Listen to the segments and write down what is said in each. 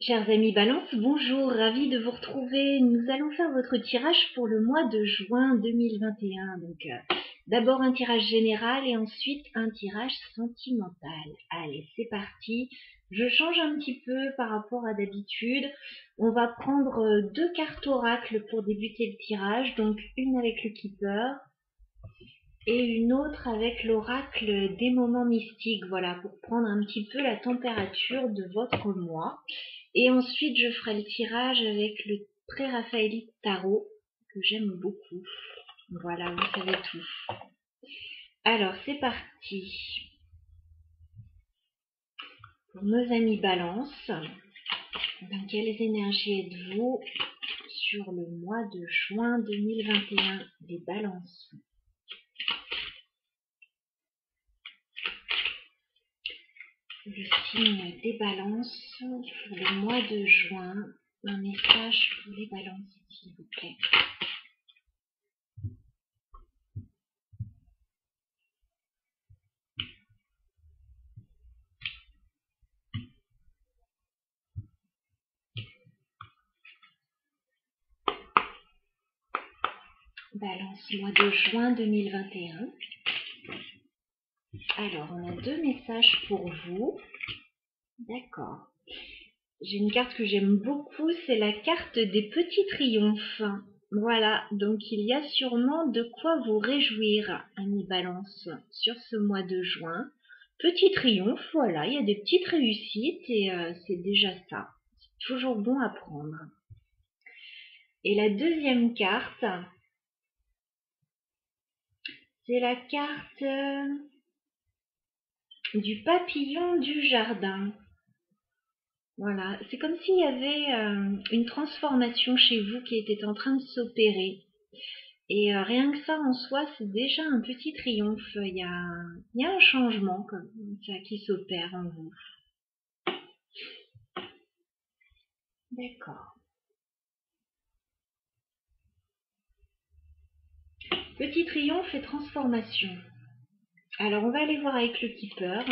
Chers amis Balance, bonjour, ravi de vous retrouver. Nous allons faire votre tirage pour le mois de juin 2021. D'abord un tirage général et ensuite un tirage sentimental. Allez, c'est parti. Je change un petit peu par rapport à d'habitude. On va prendre deux cartes oracle pour débuter le tirage. Donc une avec le keeper et une autre avec l'oracle des moments mystiques. Voilà, pour prendre un petit peu la température de votre mois. Et ensuite, je ferai le tirage avec le pré-raphaélite tarot, que j'aime beaucoup. Voilà, vous savez tout. Alors, c'est parti. Pour nos amis Balance, dans quelles énergies êtes-vous sur le mois de juin 2021, les Balances? Le signe des Balances pour le mois de juin. Un message pour les Balances, s'il vous plaît. Balance, mois de juin 2021. Alors, on a deux messages pour vous. D'accord. J'ai une carte que j'aime beaucoup, c'est la carte des petits triomphes. Voilà, donc il y a sûrement de quoi vous réjouir, amis Balance, sur ce mois de juin. Petit triomphe, voilà, il y a des petites réussites et c'est déjà ça. C'est toujours bon à prendre. Et la deuxième carte, c'est la carte du papillon du jardin. Voilà, c'est comme s'il y avait une transformation chez vous qui était en train de s'opérer. Et rien que ça en soi, c'est déjà un petit triomphe. Il y a un changement comme ça qui s'opère en vous. D'accord. Petit triomphe et transformation. Alors on va aller voir avec le keeper.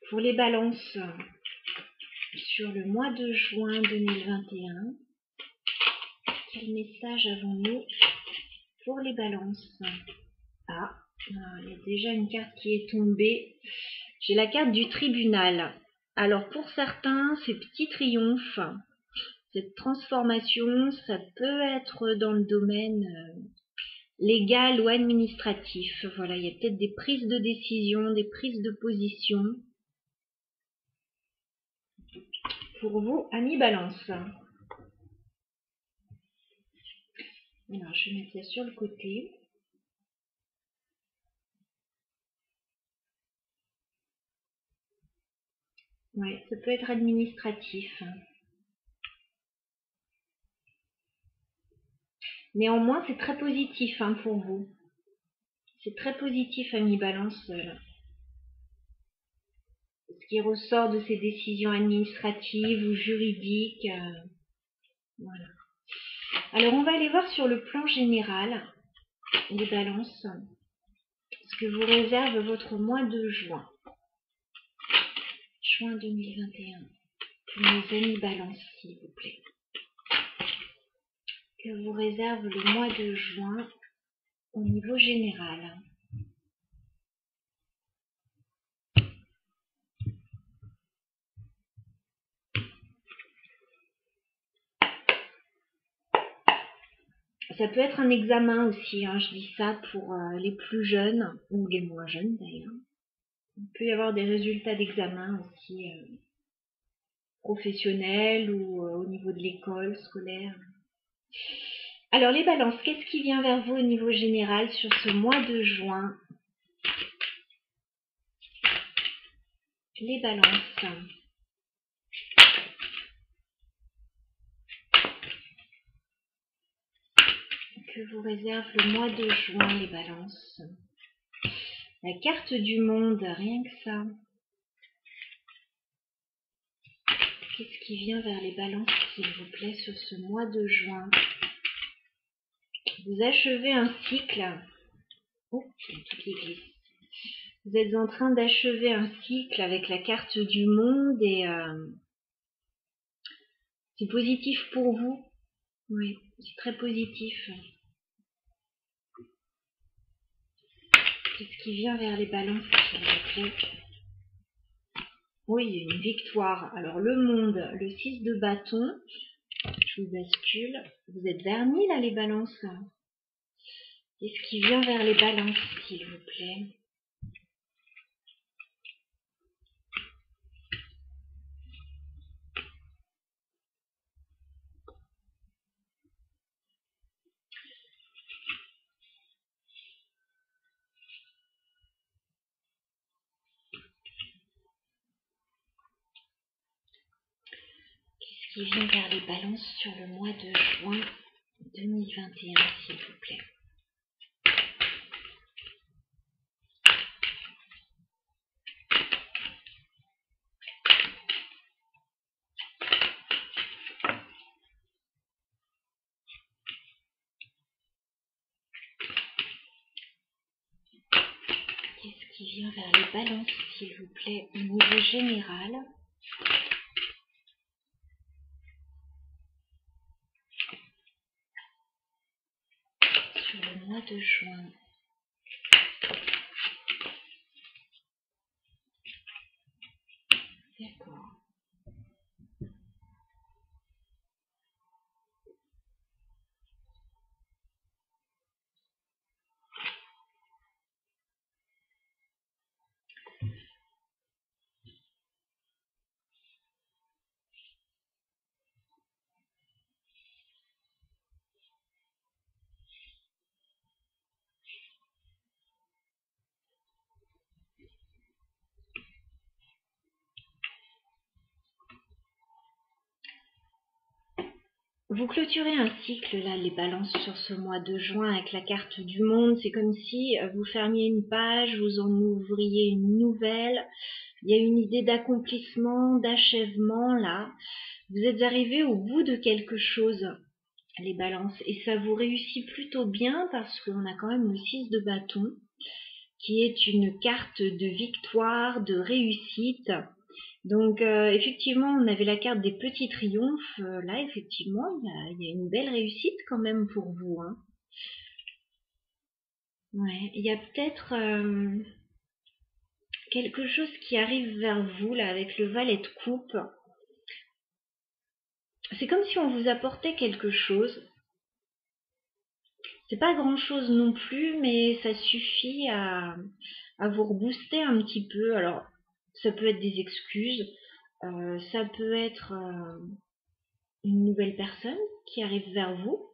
Pour les balances sur le mois de juin 2021, quel message avons-nous pour les balances? Ah, il y a déjà une carte qui est tombée. J'ai la carte du tribunal. Alors pour certains, ces petits triomphes, cette transformation, ça peut être dans le domaine légal ou administratif. Voilà, il y a peut-être des prises de décision, des prises de position. Pour vous, amis Balance. Alors, je vais mettre ça sur le côté. Ouais, ça peut être administratif. Néanmoins, c'est très positif pour vous. C'est très positif, amis Balance. Ce qui ressort de ces décisions administratives ou juridiques. Voilà. Alors, on va aller voir sur le plan général des balances ce que vous réserve votre mois de juin. Juin 2021. Pour mes amis Balance, s'il vous plaît. Que vous réserve le mois de juin au niveau général. Ça peut être un examen aussi, je dis ça pour les plus jeunes, ou les moins jeunes d'ailleurs. Il peut y avoir des résultats d'examen aussi professionnels ou au niveau de l'école scolaire. Alors les balances, qu'est-ce qui vient vers vous au niveau général sur ce mois de juin? Les balances. Que vous réserve le mois de juin, les balances? La carte du monde, rien que ça. Qu'est-ce qui vient vers les balances, s'il vous plaît, sur ce mois de juin? Vous achevez un cycle. Oh, il y a toute l'église. Vous êtes en train d'achever un cycle avec la carte du monde et c'est positif pour vous. Oui, c'est très positif. Qu'est-ce qui vient vers les balances, s'il vous plaît? Oui, il y a une victoire. Alors, le monde, le 6 de bâton. Je vous bascule. Vous êtes vernis, là, les balances. Qu'est-ce qui vient vers les balances, s'il vous plaît? Qu'est-ce qui vient vers les balances sur le mois de juin 2021, s'il vous plaît? Qu'est-ce qui vient vers les balances, s'il vous plaît, au niveau général? Sur le mois de juin. D'accord. Vous clôturez un cycle, là, les balances sur ce mois de juin avec la carte du monde. C'est comme si vous fermiez une page, vous en ouvriez une nouvelle. Il y a une idée d'accomplissement, d'achèvement, là. Vous êtes arrivé au bout de quelque chose, les balances. Et ça vous réussit plutôt bien parce qu'on a quand même le 6 de bâton, qui est une carte de victoire, de réussite. Donc effectivement, on avait la carte des petits triomphes. Là, effectivement, il y a une belle réussite quand même pour vous. Hein. Ouais, il y a peut-être quelque chose qui arrive vers vous là avec le valet de coupe. C'est comme si on vous apportait quelque chose. C'est pas grand-chose non plus, mais ça suffit à vous rebooster un petit peu. Alors, ça peut être des excuses, ça peut être une nouvelle personne qui arrive vers vous.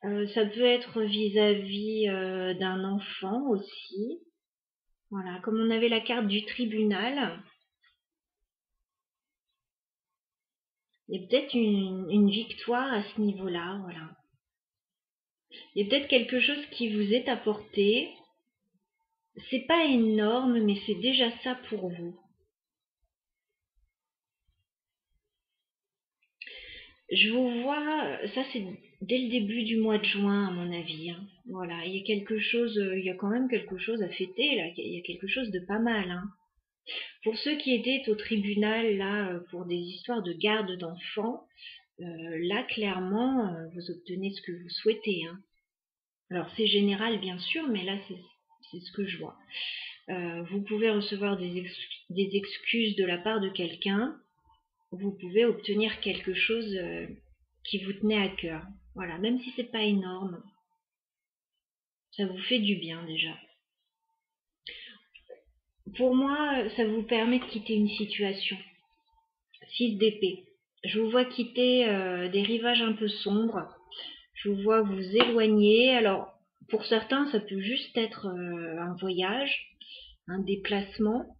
Ça peut être vis-à-vis d'un enfant aussi. Voilà, comme on avait la carte du tribunal, il y a peut-être une victoire à ce niveau-là. Voilà. Il y a peut-être quelque chose qui vous est apporté. C'est pas énorme, mais c'est déjà ça pour vous. Je vous vois, ça c'est dès le début du mois de juin à mon avis. Hein. Voilà, il y a quelque chose, il y a quand même quelque chose à fêter là. Il y a quelque chose de pas mal. Hein. Pour ceux qui étaient au tribunal là pour des histoires de garde d'enfants, là clairement vous obtenez ce que vous souhaitez. Hein. Alors c'est général bien sûr, mais là c'est ce que je vois. Vous pouvez recevoir des excuses de la part de quelqu'un. Vous pouvez obtenir quelque chose qui vous tenait à cœur. Voilà, même si c'est pas énorme, ça vous fait du bien déjà. Pour moi, ça vous permet de quitter une situation. 6 d'épée. Je vous vois quitter des rivages un peu sombres. Je vous vois vous éloigner. Alors, pour certains, ça peut juste être un voyage, un déplacement,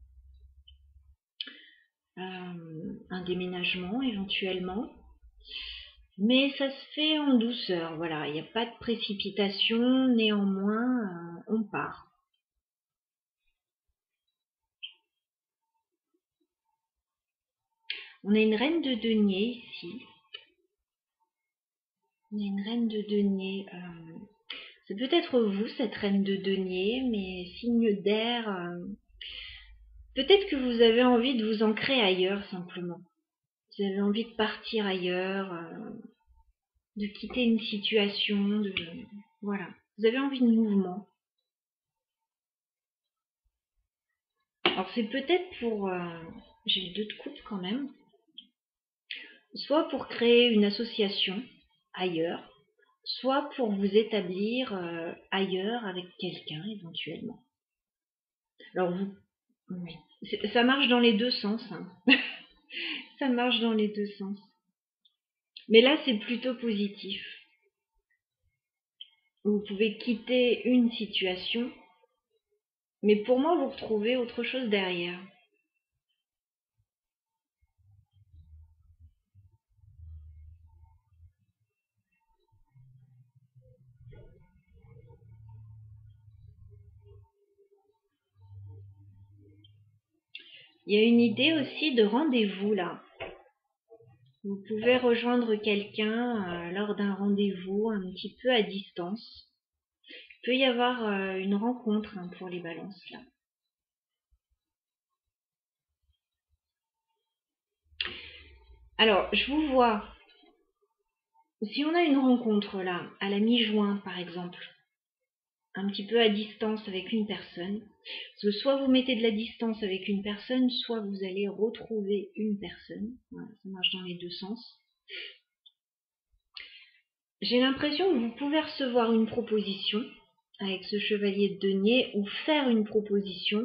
un déménagement éventuellement. Mais ça se fait en douceur, voilà, il n'y a pas de précipitation, néanmoins, on part. On a une reine de denier ici. On a une reine de denier. C'est peut-être vous, cette reine de denier, mais signe d'air. Peut-être que vous avez envie de vous ancrer ailleurs, simplement. Vous avez envie de partir ailleurs, de quitter une situation, voilà. Vous avez envie de mouvement. Alors c'est peut-être pour... j'ai le 2 de coupe quand même. Soit pour créer une association ailleurs, soit pour vous établir ailleurs avec quelqu'un éventuellement. Alors oui, ça marche dans les deux sens. Hein. Ça marche dans les deux sens. Mais là, c'est plutôt positif. Vous pouvez quitter une situation, mais pour moi, vous retrouvez autre chose derrière. Il y a une idée aussi de rendez-vous là. Vous pouvez rejoindre quelqu'un lors d'un rendez-vous un petit peu à distance. Il peut y avoir une rencontre pour les balances là. Alors, je vous vois. Si on a une rencontre là, à la mi-juin par exemple, un petit peu à distance avec une personne, parce que soit vous mettez de la distance avec une personne, soit vous allez retrouver une personne. Voilà, ça marche dans les deux sens. J'ai l'impression que vous pouvez recevoir une proposition avec ce chevalier de denier ou faire une proposition.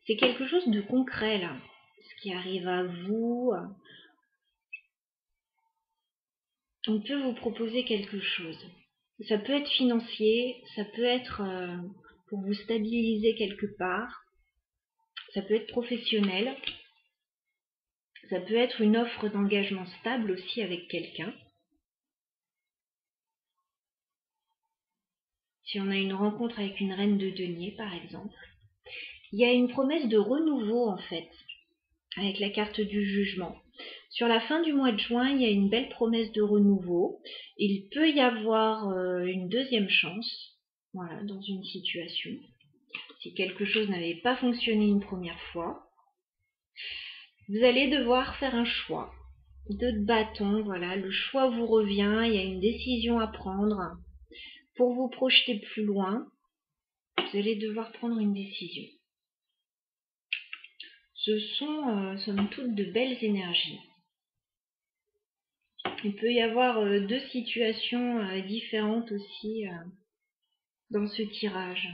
C'est quelque chose de concret là, ce qui arrive à vous. On peut vous proposer quelque chose. Ça peut être financier, ça peut être pour vous stabiliser quelque part, ça peut être professionnel, ça peut être une offre d'engagement stable aussi avec quelqu'un. Si on a une rencontre avec une reine de denier par exemple, il y a une promesse de renouveau en fait, avec la carte du jugement. Sur la fin du mois de juin, il y a une belle promesse de renouveau. Il peut y avoir une deuxième chance, voilà, dans une situation. Si quelque chose n'avait pas fonctionné une première fois, vous allez devoir faire un choix. 2 de bâton, voilà, le choix vous revient, il y a une décision à prendre. Pour vous projeter plus loin, vous allez devoir prendre une décision. Ce sont, somme toute, de belles énergies. Il peut y avoir 2 situations différentes aussi dans ce tirage.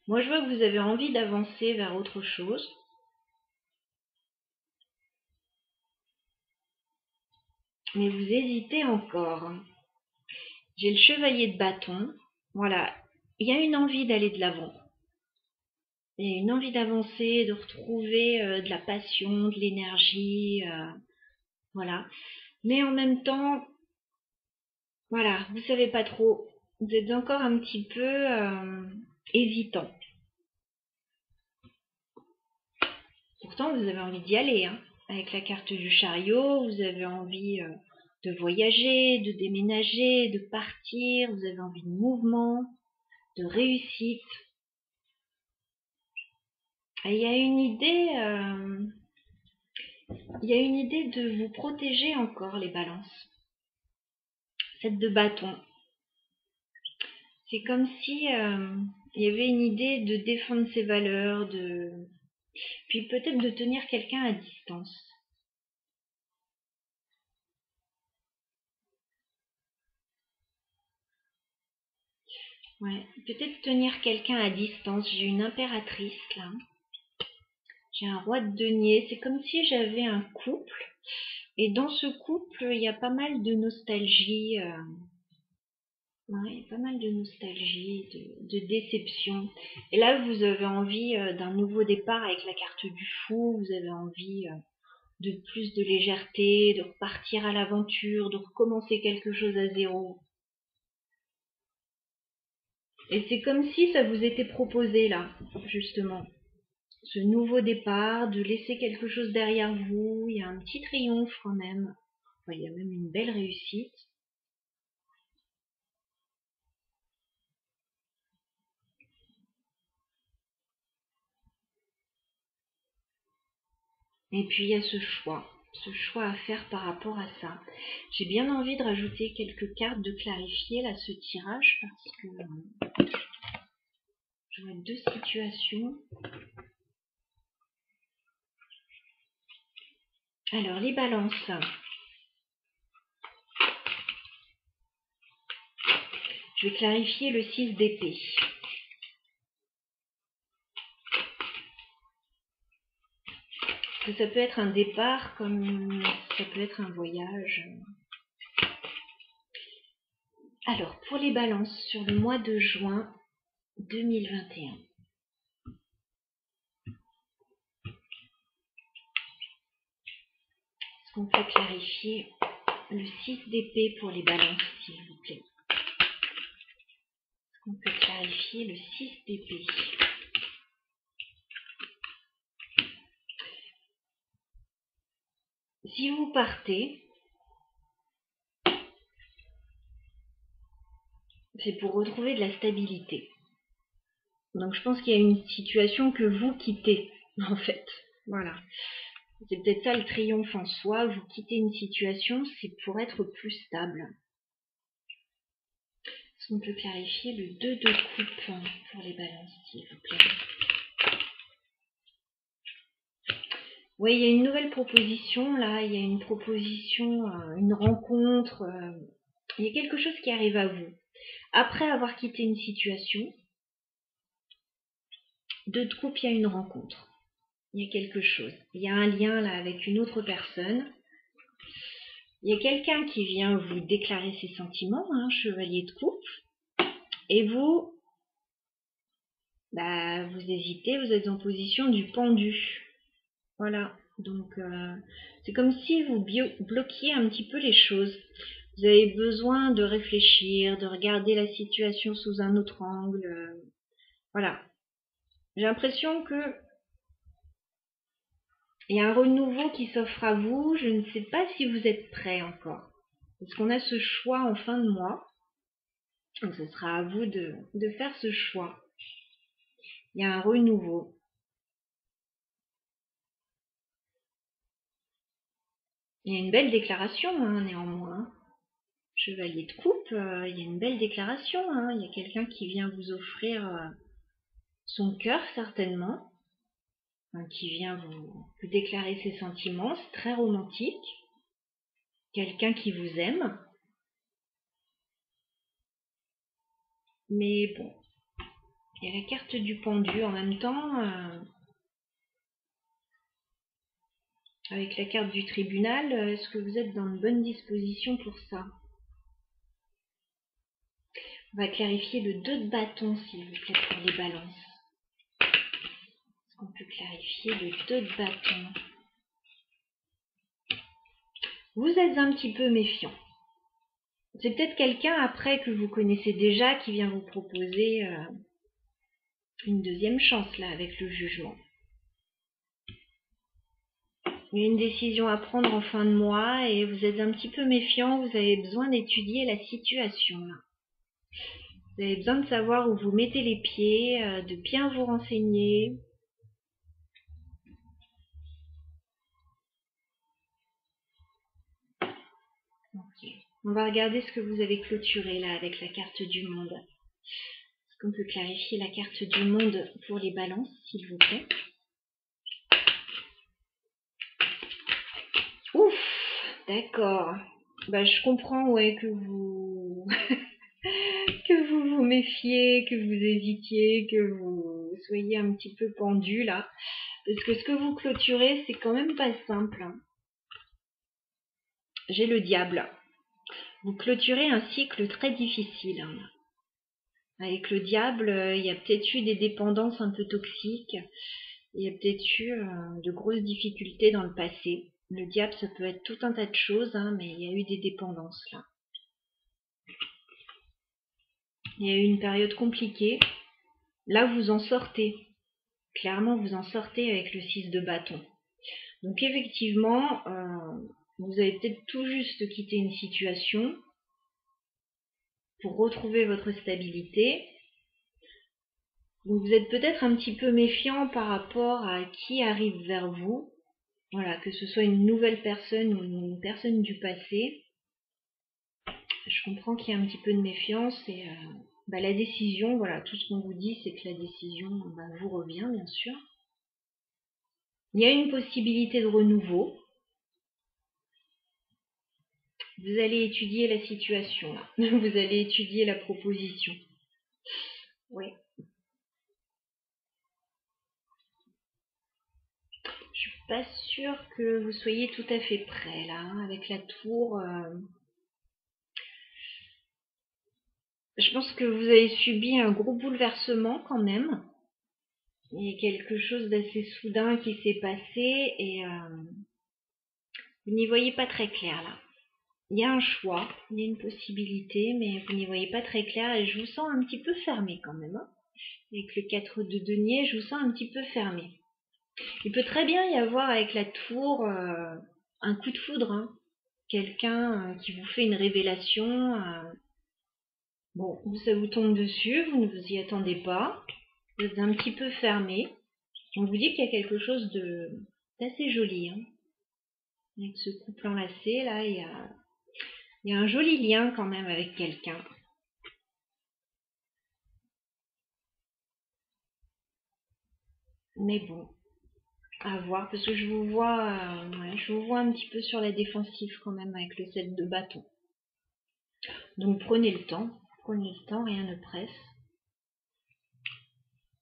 Moi, je vois que vous avez envie d'avancer vers autre chose. Mais vous hésitez encore. J'ai le chevalier de bâton. Voilà, il y a une envie d'aller de l'avant. Il y a une envie d'avancer, de retrouver de la passion, de l'énergie, voilà. Mais en même temps, voilà, vous savez pas trop. Vous êtes encore un petit peu hésitant. Pourtant, vous avez envie d'y aller, hein. Avec la carte du chariot, vous avez envie de voyager, de déménager, de partir, vous avez envie de mouvement, de réussite. Et il y a une idée de vous protéger encore, les balances. 7 de bâton. C'est comme si il y avait une idée de défendre ses valeurs, puis peut-être de tenir quelqu'un à distance. Ouais, peut-être tenir quelqu'un à distance. J'ai une impératrice là. J'ai un roi de denier. C'est comme si j'avais un couple. Et dans ce couple, il y a pas mal de nostalgie. Ouais, il y a pas mal de nostalgie, de déception. Et là, vous avez envie d'un nouveau départ avec la carte du fou. Vous avez envie de plus de légèreté, de repartir à l'aventure, de recommencer quelque chose à zéro. Et c'est comme si ça vous était proposé là, justement. Ce nouveau départ, de laisser quelque chose derrière vous. Il y a un petit triomphe quand même. Enfin, il y a même une belle réussite. Et puis il y a ce choix à faire par rapport à ça. J'ai bien envie de rajouter quelques cartes, de clarifier là ce tirage parce que je vois deux situations. Alors les balances. Je vais clarifier le 6 d'épée. Ça peut être un départ comme ça peut être un voyage. Alors, pour les balances, sur le mois de juin 2021. Est-ce qu'on peut clarifier le 6 d'épée pour les balances, s'il vous plaît? Est-ce qu'on peut clarifier le 6 d'épée? Si vous partez, c'est pour retrouver de la stabilité. Donc je pense qu'il y a une situation que vous quittez, en fait. Voilà. C'est peut-être ça le triomphe en soi. Vous quittez une situation, c'est pour être plus stable. Est-ce qu'on peut clarifier le 2 de coupe pour les balances, s'il vous plaît? Oui, il y a une nouvelle proposition, là. Il y a une proposition, une rencontre. Il y a quelque chose qui arrive à vous. Après avoir quitté une situation, 2 de coupe, il y a une rencontre. Il y a quelque chose. Il y a un lien, là, avec une autre personne. Il y a quelqu'un qui vient vous déclarer ses sentiments, chevalier de coupe. Et vous, vous hésitez, vous êtes en position du pendu. Voilà, donc c'est comme si vous bloquiez un petit peu les choses. Vous avez besoin de réfléchir, de regarder la situation sous un autre angle. Voilà. J'ai l'impression que il y a un renouveau qui s'offre à vous. Je ne sais pas si vous êtes prêt encore. Parce qu'on a ce choix en fin de mois. Donc ce sera à vous de faire ce choix. Il y a un renouveau. Il y a une belle déclaration, néanmoins. Chevalier de coupe, il y a une belle déclaration. Il y a quelqu'un qui vient vous offrir son cœur, certainement. Qui vient vous déclarer ses sentiments. C'est très romantique. Quelqu'un qui vous aime. Mais bon, il y a la carte du pendu en même temps. Avec la carte du tribunal, est-ce que vous êtes dans de bonnes dispositions pour ça? On va clarifier le 2 de bâton, s'il vous plaît, pour les balances. Est-ce qu'on peut clarifier le 2 de bâton? Vous êtes un petit peu méfiant. C'est peut-être quelqu'un après que vous connaissez déjà qui vient vous proposer une deuxième chance là avec le jugement. Il y a une décision à prendre en fin de mois et vous êtes un petit peu méfiant, vous avez besoin d'étudier la situation là. Vous avez besoin de savoir où vous mettez les pieds, de bien vous renseigner. Okay. On va regarder ce que vous avez clôturé là avec la carte du monde. Est-ce qu'on peut clarifier la carte du monde pour les balances, s'il vous plaît? Ouf, d'accord. Je comprends, que vous que vous vous méfiez, que vous hésitiez, que vous soyez un petit peu pendu là. Parce que ce que vous clôturez, c'est quand même pas simple. J'ai le diable. Vous clôturez un cycle très difficile. Avec le diable, il y a peut-être eu des dépendances un peu toxiques. Il y a peut-être eu de grosses difficultés dans le passé. Le diable, ça peut être tout un tas de choses, hein, mais il y a eu des dépendances là. Il y a eu une période compliquée. Là, vous en sortez. Clairement, vous en sortez avec le 6 de bâton. Donc effectivement, vous avez peut-être tout juste quitté une situation pour retrouver votre stabilité. Donc vous êtes peut-être un petit peu méfiant par rapport à qui arrive vers vous. Voilà, que ce soit une nouvelle personne ou une personne du passé. Je comprends qu'il y a un petit peu de méfiance et la décision, voilà, tout ce qu'on vous dit, c'est que la décision vous revient, bien sûr. Il y a une possibilité de renouveau. Vous allez étudier la situation, là. Vous allez étudier la proposition. Oui. Je suis pas sûre que vous soyez tout à fait prêt, là, hein, avec la tour. Je pense que vous avez subi un gros bouleversement quand même. Il y a quelque chose d'assez soudain qui s'est passé et vous n'y voyez pas très clair là. Il y a un choix, il y a une possibilité, mais vous n'y voyez pas très clair et je vous sens un petit peu fermé quand même. Hein. Avec le 4 de denier, je vous sens un petit peu fermé. Il peut très bien y avoir avec la tour un coup de foudre. Hein. Quelqu'un qui vous fait une révélation. Bon, ça vous tombe dessus, vous ne vous y attendez pas. Vous êtes un petit peu fermé. On vous dit qu'il y a quelque chose d'assez joli. Hein. Avec ce couple enlacé, là, il y a un joli lien quand même avec quelqu'un. Mais bon, à voir, parce que je vous vois un petit peu sur la défensive quand même avec le 7 de bâton. Donc prenez le temps, rien ne presse.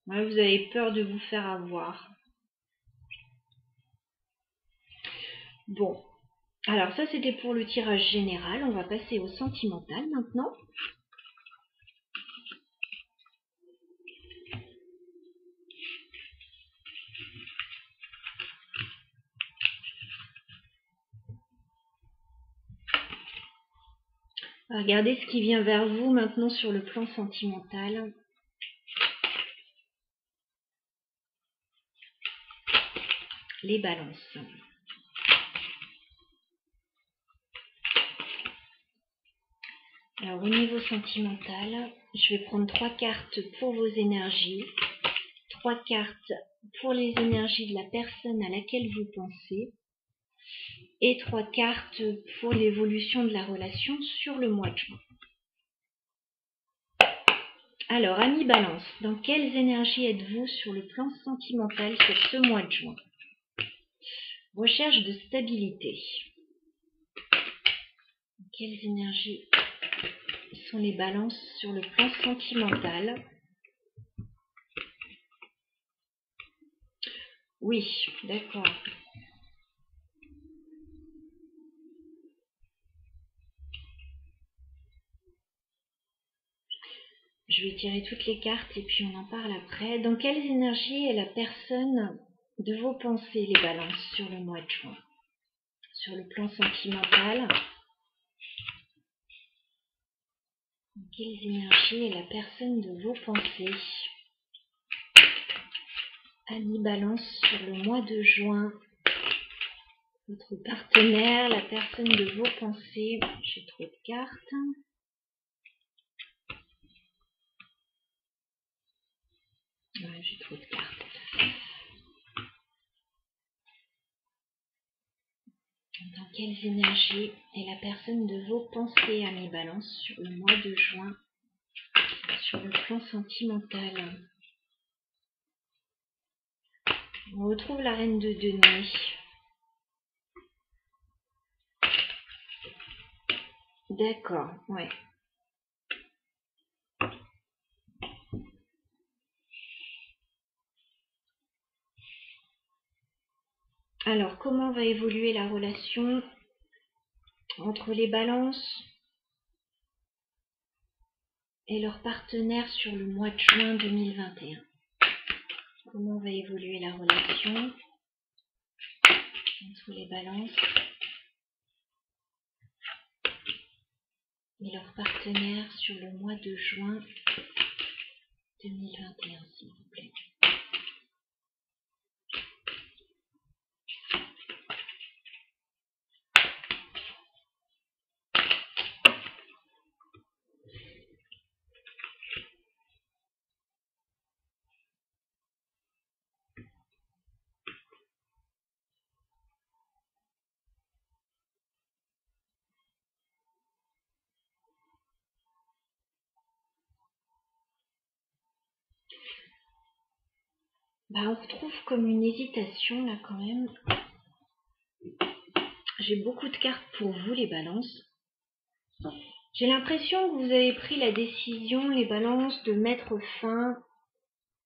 Ouais, vous avez peur de vous faire avoir. Bon, alors ça c'était pour le tirage général, on va passer au sentimental maintenant. Regardez ce qui vient vers vous maintenant sur le plan sentimental. Les balances. Alors au niveau sentimental, je vais prendre 3 cartes pour vos énergies, 3 cartes pour les énergies de la personne à laquelle vous pensez et 3 cartes pour l'évolution de la relation sur le mois de juin. Alors, amis Balance, dans quelles énergies êtes-vous sur le plan sentimental sur ce mois de juin? Recherche de stabilité. Quelles énergies sont les balances sur le plan sentimental? Oui, d'accord. Je vais tirer toutes les cartes et puis on en parle après. Dans quelles énergies est la personne de vos pensées, les balances, sur le mois de juin? Sur le plan sentimental, dans quelles énergies est la personne de vos pensées? Amis Balance sur le mois de juin. Votre partenaire, la personne de vos pensées. J'ai trop de cartes. Ouais, j'ai trop de cartes. Dans quelles énergies est la personne de vos pensées, amis Balance, sur le mois de juin, sur le plan sentimental? On retrouve la reine de denier. D'accord, ouais. Alors, comment va évoluer la relation entre les balances et leur partenaire sur le mois de juin 2021? Comment va évoluer la relation? entre les balances et leurs partenaires sur le mois de juin 2021, s'il vous plaît. On retrouve comme une hésitation là quand même. J'ai beaucoup de cartes pour vous les balances. J'ai l'impression que vous avez pris la décision, les balances, de mettre fin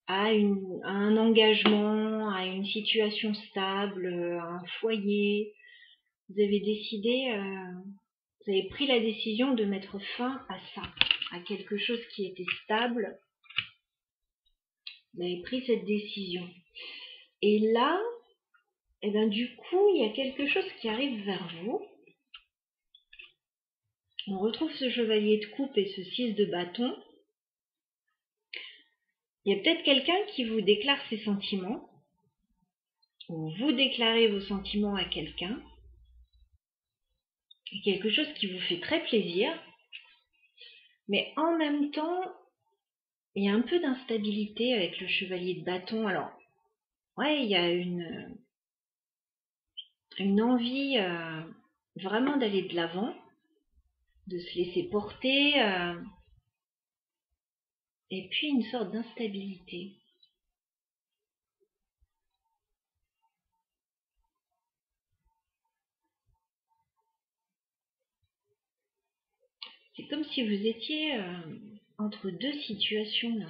à un engagement, à une situation stable, à un foyer. Vous avez décidé, vous avez pris la décision de mettre fin à ça, à quelque chose qui était stable. Vous avez pris cette décision. Et là, du coup, il y a quelque chose qui arrive vers vous. On retrouve ce chevalier de coupe et ce 6 de bâton. Il y a peut-être quelqu'un qui vous déclare ses sentiments, ou vous déclarez vos sentiments à quelqu'un. Quelque chose qui vous fait très plaisir, mais en même temps, il y a un peu d'instabilité avec le chevalier de bâton. Alors, ouais, il y a une envie vraiment d'aller de l'avant, de se laisser porter, et puis une sorte d'instabilité. C'est comme si vous étiez entre deux situations là.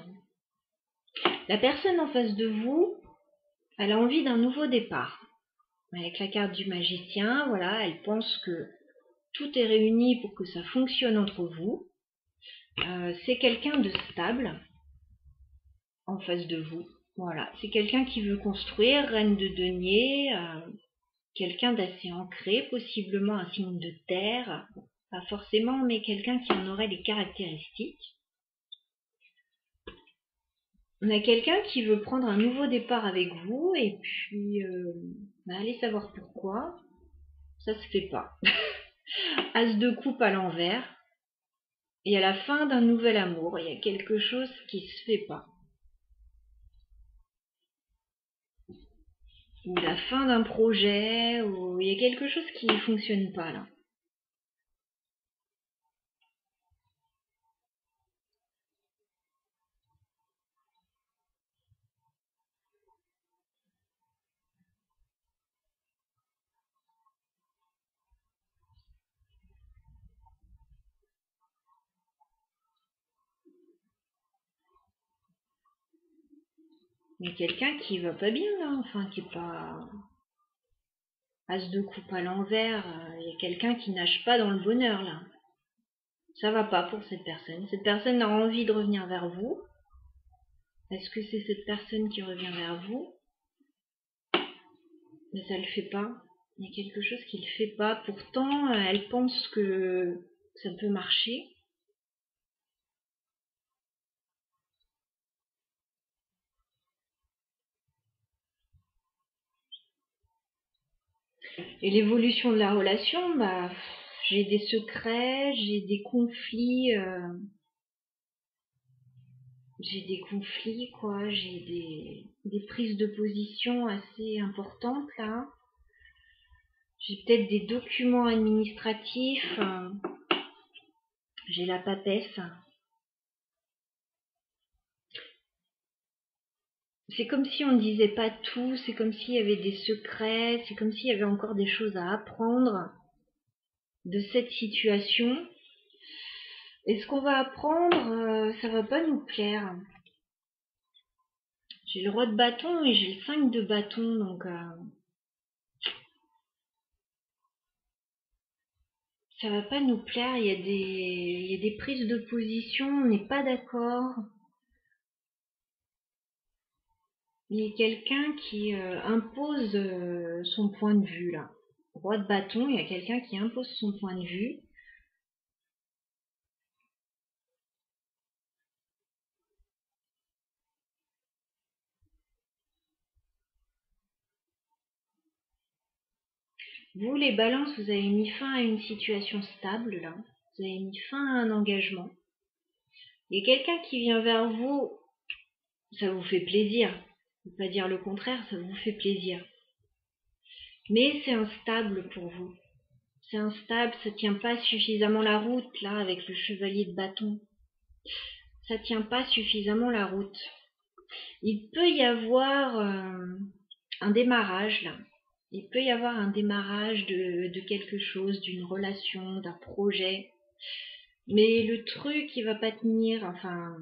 La personne en face de vous, elle a envie d'un nouveau départ. Avec la carte du magicien, voilà, elle pense que tout est réuni pour que ça fonctionne entre vous. C'est quelqu'un de stable en face de vous. Voilà, c'est quelqu'un qui veut construire, reine de denier, quelqu'un d'assez ancré, possiblement un signe de terre, pas forcément, mais quelqu'un qui en aurait les caractéristiques. On a quelqu'un qui veut prendre un nouveau départ avec vous, et puis allez savoir pourquoi, ça se fait pas. As de coupe à l'envers, et à la fin d'un nouvel amour, il y a quelque chose qui se fait pas. Ou la fin d'un projet, ou il y a quelque chose qui ne fonctionne pas là. Il y a quelqu'un qui va pas bien là, enfin qui est pas... As de coupe à l'envers, il y a quelqu'un qui nage pas dans le bonheur là. Ça va pas pour cette personne. Cette personne a envie de revenir vers vous. Est-ce que c'est cette personne qui revient vers vous? Mais ça le fait pas. Il y a quelque chose qui le fait pas. Pourtant, elle pense que ça peut marcher. Et l'évolution de la relation, j'ai des secrets, j'ai des conflits, quoi, j'ai des prises de position assez importantes là. J'ai peut-être des documents administratifs, j'ai la papesse. C'est comme si on ne disait pas tout, c'est comme s'il y avait des secrets, c'est comme s'il y avait encore des choses à apprendre de cette situation. Et ce qu'on va apprendre, ça va pas nous plaire. J'ai le roi de bâton et j'ai le 5 de bâton, donc ça va pas nous plaire. Il y a des prises de position, on n'est pas d'accord. Il y a quelqu'un qui impose son point de vue, là. Roi de bâton, il y a quelqu'un qui impose son point de vue. Vous, les balances, vous avez mis fin à une situation stable, là. Vous avez mis fin à un engagement. Il y a quelqu'un qui vient vers vous, ça vous fait plaisir. Je ne veux pas dire le contraire, ça vous fait plaisir. Mais c'est instable pour vous. C'est instable, ça tient pas suffisamment la route, là, avec le chevalier de bâton. Ça tient pas suffisamment la route. Il peut y avoir un démarrage, là. Il peut y avoir un démarrage de quelque chose, d'une relation, d'un projet. Mais le truc, il va pas tenir, enfin...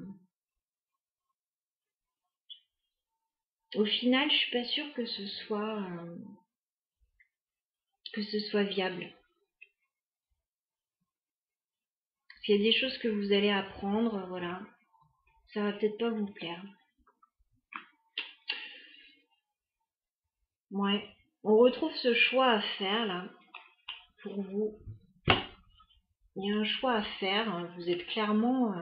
Au final, je suis pas sûre que ce soit viable. S'il y a des choses que vous allez apprendre, voilà, ça va peut-être pas vous plaire. Ouais, on retrouve ce choix à faire là, pour vous. Il y a un choix à faire, vous êtes clairement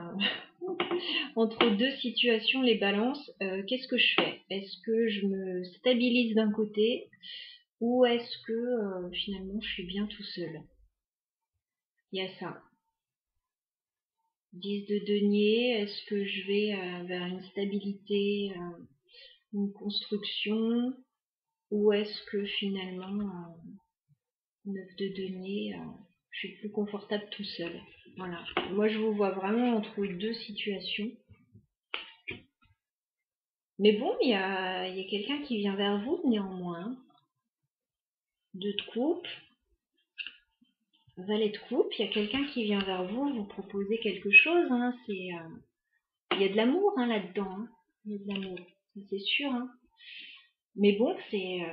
entre deux situations, les balances. Qu'est-ce que je fais? Est-ce que je me stabilise d'un côté ou est-ce que finalement je suis bien tout seul? Il y a ça. 10 de denier, est-ce que je vais vers une stabilité, une construction, ou est-ce que finalement 9 de denier, je suis plus confortable tout seul? Voilà. Moi je vous vois vraiment entre deux situations. Mais bon, il y a quelqu'un qui vient vers vous néanmoins. 2 de coupe, valet de coupe, il y a quelqu'un qui vient vers vous, vous proposer quelque chose. Hein. Il y a de l'amour hein, là-dedans. Hein. Il y a de l'amour, c'est sûr. Hein. Mais bon, c'est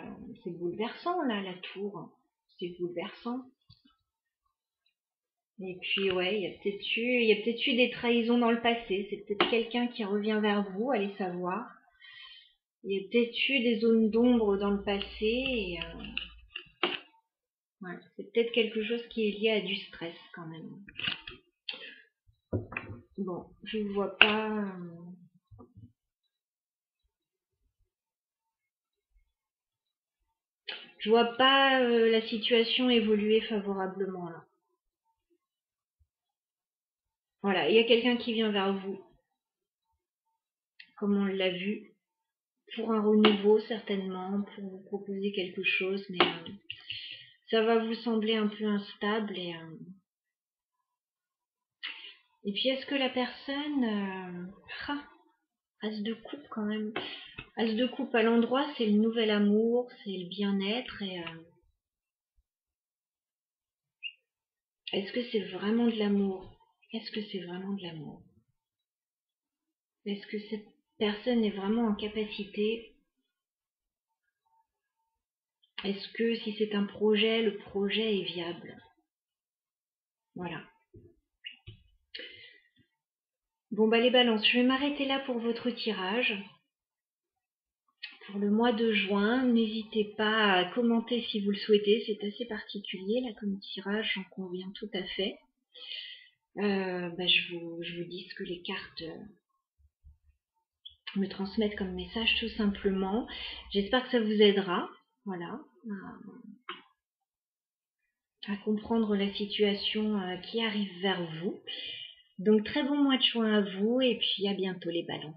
bouleversant là, la tour. C'est bouleversant. Et puis ouais, il y a peut-être eu des trahisons dans le passé. C'est peut-être quelqu'un qui revient vers vous, allez savoir. Il y a peut-être eu des zones d'ombre dans le passé. Et, ouais, c'est peut-être quelque chose qui est lié à du stress quand même. Bon, je ne vois pas. Je vois pas la situation évoluer favorablement là. Voilà, il y a quelqu'un qui vient vers vous, comme on l'a vu, pour un renouveau certainement, pour vous proposer quelque chose, mais ça va vous sembler un peu instable et puis est-ce que la personne As de coupe quand même. As de coupe à l'endroit, c'est le nouvel amour, c'est le bien-être et est-ce que c'est vraiment de l'amour? Est-ce que c'est vraiment de l'amour? Est-ce que cette personne est vraiment en capacité? Est-ce que si c'est un projet, le projet est viable? Voilà. Bon bah les balances, je vais m'arrêter là pour votre tirage. Pour le mois de juin, n'hésitez pas à commenter si vous le souhaitez, c'est assez particulier là comme tirage, j'en conviens tout à fait. Je vous dis ce que les cartes me transmettent comme message tout simplement. J'espère que ça vous aidera, voilà, à comprendre la situation qui arrive vers vous. Donc très bon mois de juin à vous et puis à bientôt les balances.